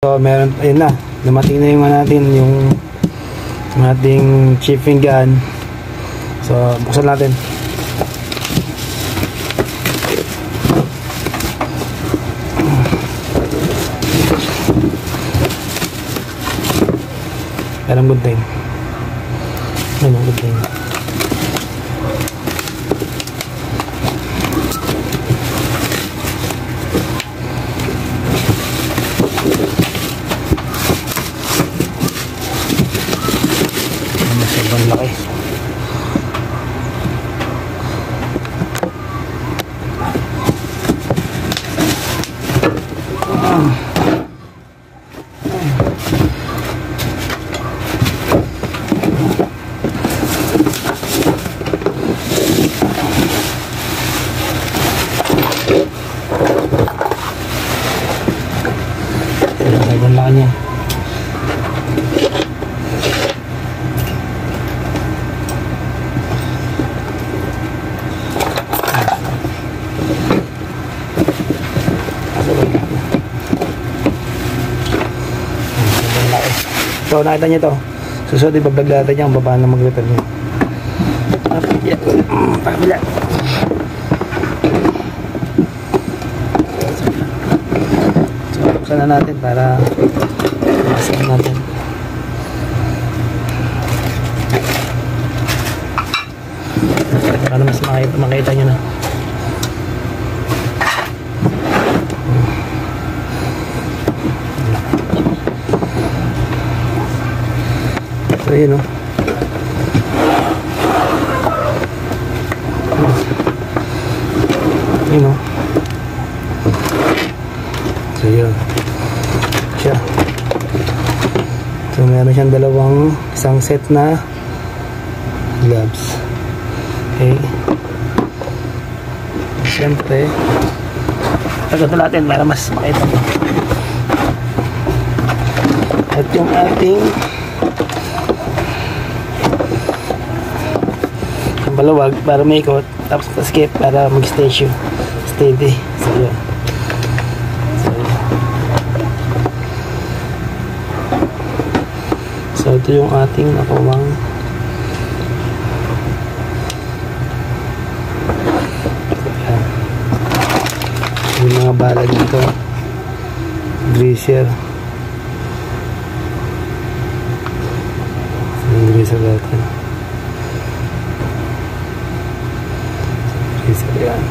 So meron, ayun na, dumating na yung natin, yung ating chipping gun. So buksan natin. Alam good thing. Alam good thing. Sobrang laki. Sobrang laki niya. So nakita niyo to. Susunod ibablog natin yan kung paano mag-repair niyo. Pakabila. So buksan na natin para masakin natin. Para mas makita nyo na. So yun o. Yun o. So yun. Siya. So meron siyang isang set na gloves. Okay. Siyempre tagot natin para mas makita mo. At yung ating balawag para may ikot, tapos skip para mag-stay steady. So yun. So ito yung ating nakuwang yung mga bala dito, greaser. Yung greaser natin. Yan.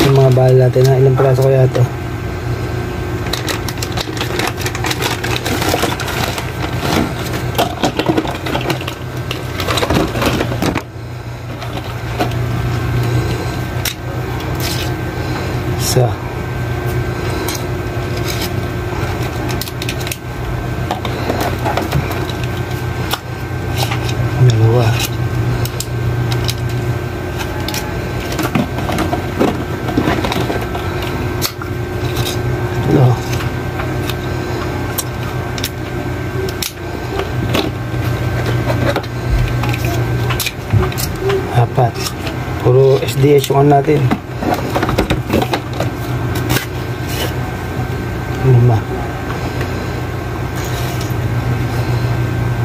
Yung mga bala natin, ilang piraso kaya ito? Isa, dalawa, apat. Puro SDS yung natin. 5.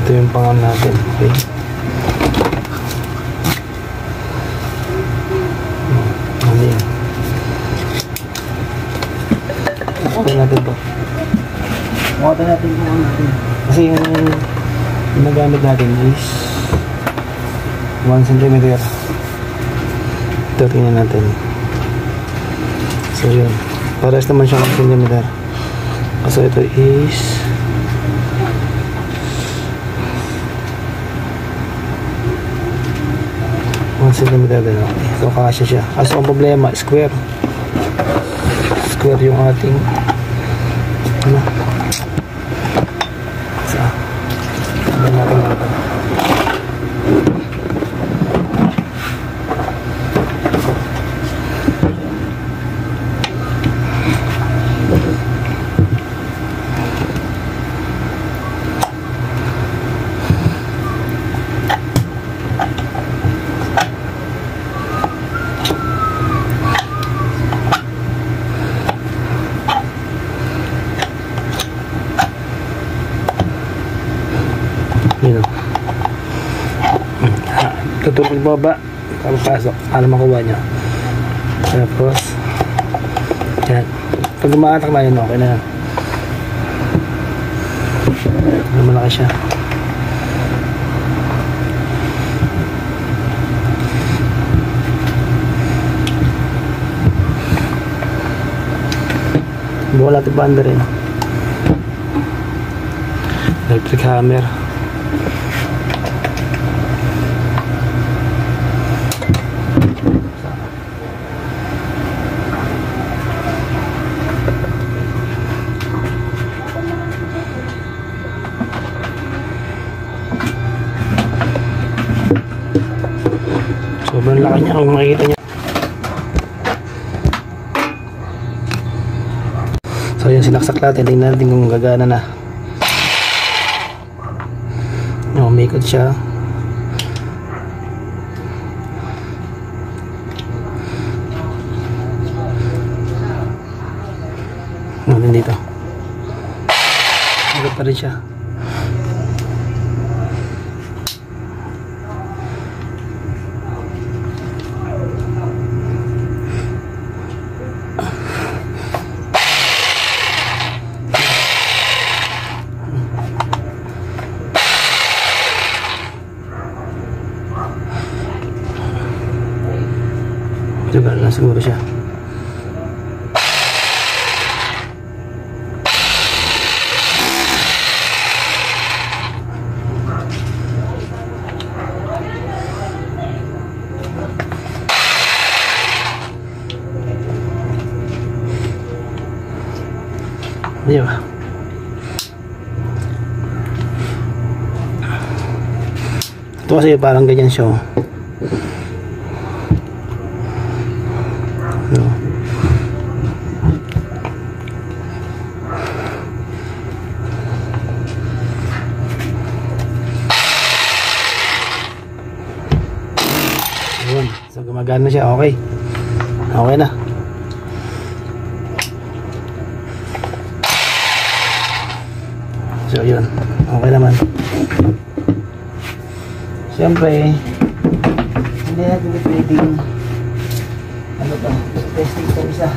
Ito yung pangan natin. Okay. Ano yan? Okay natin to. Mukha natin kung ano natin. Kasi yung ginagamit natin is 1 cm. Ito tingnan natin. So yun. Pares naman siya 1 cm. So ito is 1 cm din. So kasya siya. Kaso ang problema, square yung ating ano. So ano natin natin. tutulog baba, papasok para makuha niya. Tapos yan, pag umaatak na yun, okay na yan. Malaki siya. Buka natin banda rin. Electric hammer. Sobrang laki niya kung makikita niya. So yan, sinaksak natin. Tingnan natin kung gagana na. Umikot siya. Ano dito? Umikot pa rin siya. Diba na siguro siya. Diba? Ito kasi parang ganyan siya. So gumagana na siya, okay. Okay na. So yun, okay naman. Siyempre hindi natin pwedeng ano to, testing ito isa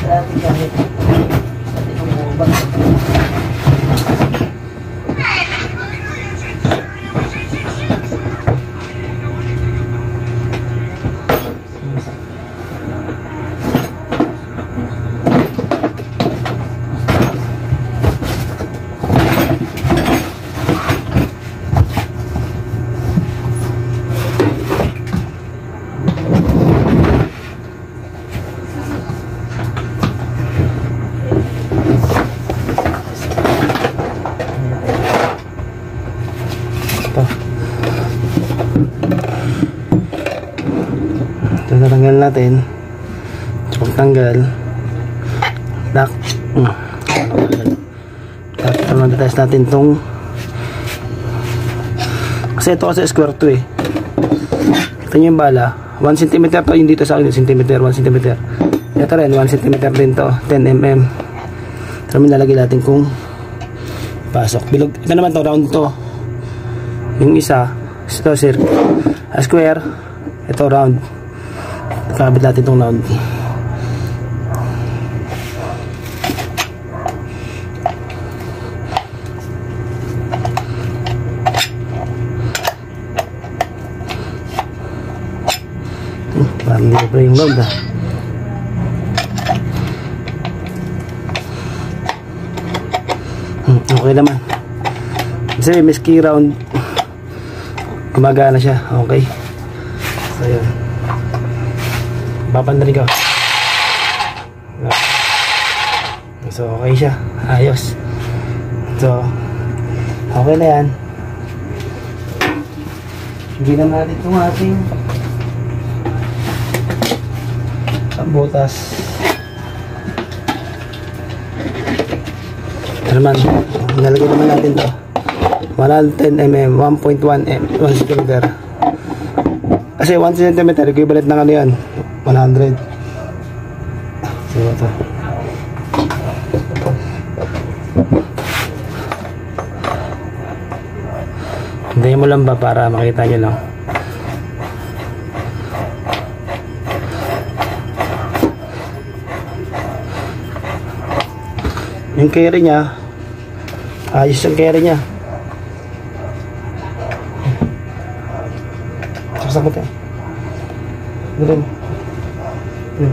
sa ating kahit sa ating umubang. Tatanggal natin. Pagtanggal lock. Tapos mag-test natin itong, kasi ito kasi square to eh. Ito yung bala 1 cm to, yung dito sa akin cm, 1 cm. Ito rin 1 cm din to, 10 mm. So minalagay natin kung pasok. Bilog, ito naman to, round to. Yung isa ito square, ito round. Kabit natin itong round. Parang libre yung round ah. Okay naman. Kasi miski round gumagana siya. Okay. So yun, papandarin ko. So okay siya, ayos. So okay na yan. Hindi naman natin itong ating butas. Naman, nalagay naman natin to 110 mm, 1.1 mm, 1 cm. Kasi 1 cm equivalent ng ano yan, 100. So ito, hintayin mo lang ba para makita nyo lang. Yung carry niya, ayos yung carry niya. Saksak mo tayo. Ganun. Yun.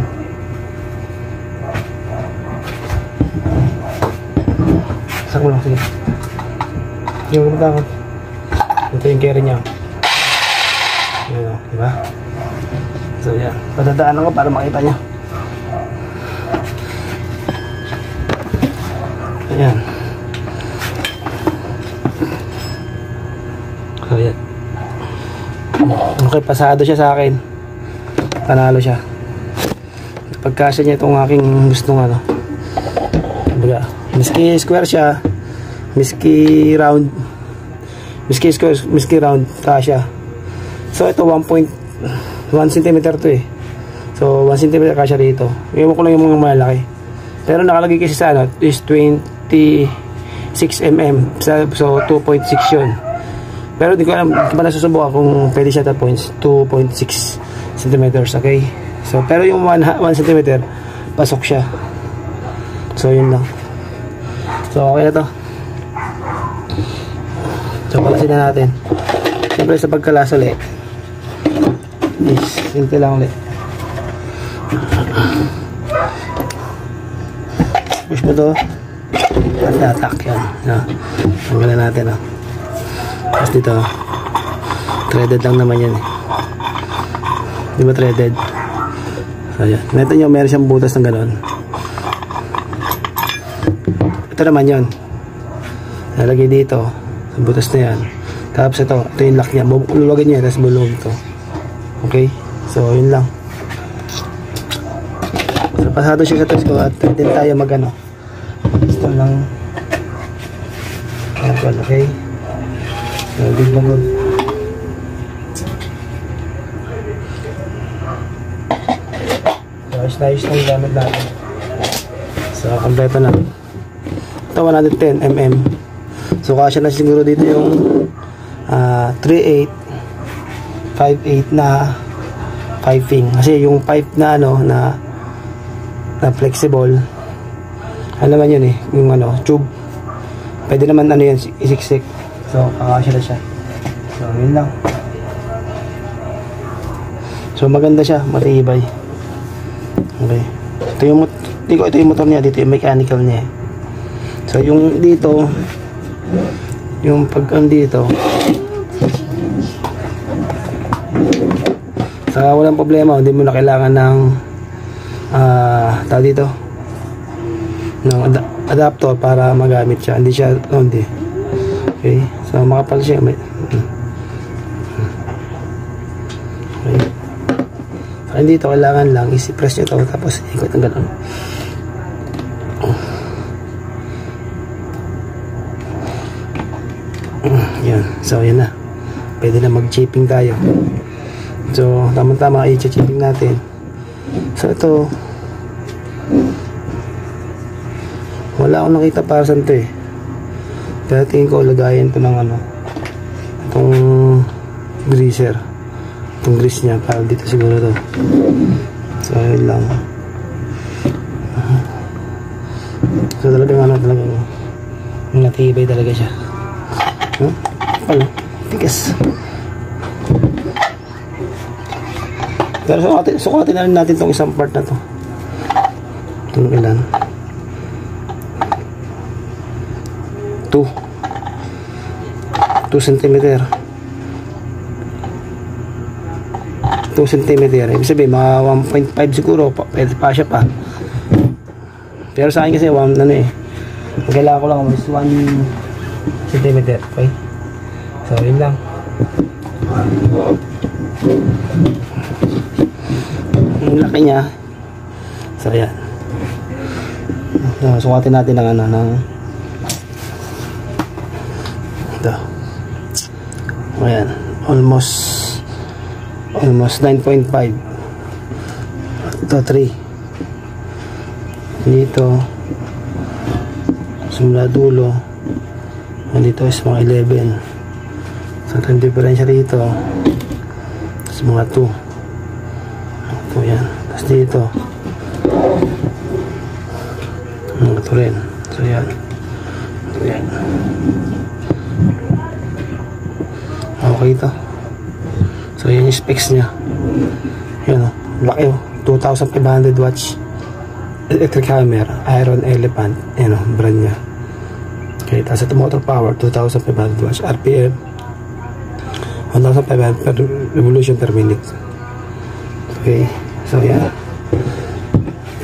Saksak mo lang, sige. Yung kumatakot. Ito yung carry niya. Yun o, diba? So yan, padadaanan ko para makita niya. Ayan. So yan. Okay, pasado siya sa akin. Panalo siya. Pagkasya niya itong aking gustong ano. Baga, miski square siya, miski round, miski square, miski round, kasya. So ito 1 cm to eh. So 1 cm kasya rito. Iwan ko lang yung mga malaki. Pero nakalagay kasi sa ano is 26 mm. So 2.6 yun. Pero di ko alam, di pa nasusubukan kung pwede siya at points 2.6 cm, okay? So pero yung 1 cm pasok siya. So yun lang. So okay na to. So palasin na natin. Siyempre sa pagkalas ulit is simple lang ulit. Push mo to at attack yan. Tanggalan natin. Tapos dito threaded lang naman yan eh. Di ba threaded? So yan, neto nyo meron siyang butas ng ganon. Ito naman yun, nalagay dito sa butas na yan. Tapos ito yung lock niya, luluwagin niya tapos bulog ito. Okay, so yun lang. So pasado siya sa test ko at din tayo mag ano install ng aircon. Okay, so good na good. So ayos na yung gamit natin. So kompleto na. Ito 110 mm. So kasya na siguro dito yung 3/8 5/8 na piping. Kasi yung pipe na ano na flexible, ano naman yun eh, yung ano tube, pwede naman ano yan isiksik. So kakasya na siya. So yun lang. So maganda siya, matibay. Okay, ito yung motor niya, dito yung mechanical niya. So yung dito, yung pag dito, sa walang problema, hindi mo na kailangan ng tawag dito ng adapter para magamit siya, hindi siya only. Okay, so makapal siya. Okay, so dito kailangan lang isi-press nyo ito tapos ikot ng gano'n. Yan, so yan na, pwede na mag-chipping tayo. So tama-tama i-chipping natin. So ito wala akong nakita para saan ito eh, kaya tingin ko lagayan ito ng ano, itong greaser, itong grease nya para dito siguro to. So yun lang. So talagang ano, talagang natibay talaga siya. Ano? Tigas. Pero sukatin na rin natin itong isang part na to. Itong ilan? 2 cm. 2 cm. Ibig sabihin, mga 1.5 siguro. Pwede pa siya pa. Pero sa akin kasi, ano eh. Kailangan ko lang is 1 cm. Okay? So, yun lang. Ang laki niya. So ayan. So, sukatin natin ng ano, ng ito. Ayan, almost 9.5. Ito 3 dito simula dulo, dito is mga 11. So ito yung diferensya dito is mga 2. Ito yan. Tapos dito ito rin. So yan. So yan. Okay ito. So yan yung specs nya. Yan o. Laki o. 2,500 watts. Electric hammer. Iron Elephant. Yan o. Brand nya. Okay. Tapos ito motor power. 2,500 watts. RPM. 1,500 per revolution per minute. Okay. So yan.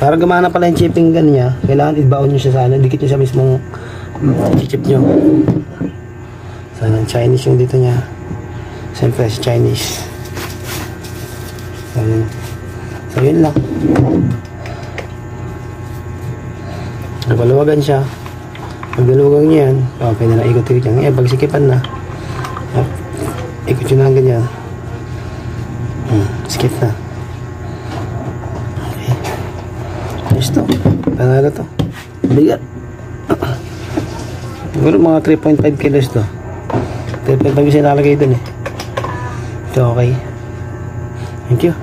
Para gumana pala yung chipping gun niya, kailangan i-baon nyo siya sa ano, dikit nyo siya mismong chip nyo. So, Chinese yung dito niya. Siyempre, Chinese. So, yun. So, yun lang. Nagpaluwagan siya. Pagdaluwagan niya yan, okay na ikot-ikot yan. Ngayon, pagsikipan na, ikot yun na ganyan. Skip na. Ito, panalo to. Bigat. Siguro mga 3.5 kilos to. 3.5 kasi nalagay dun eh. Ito okay. Thank you.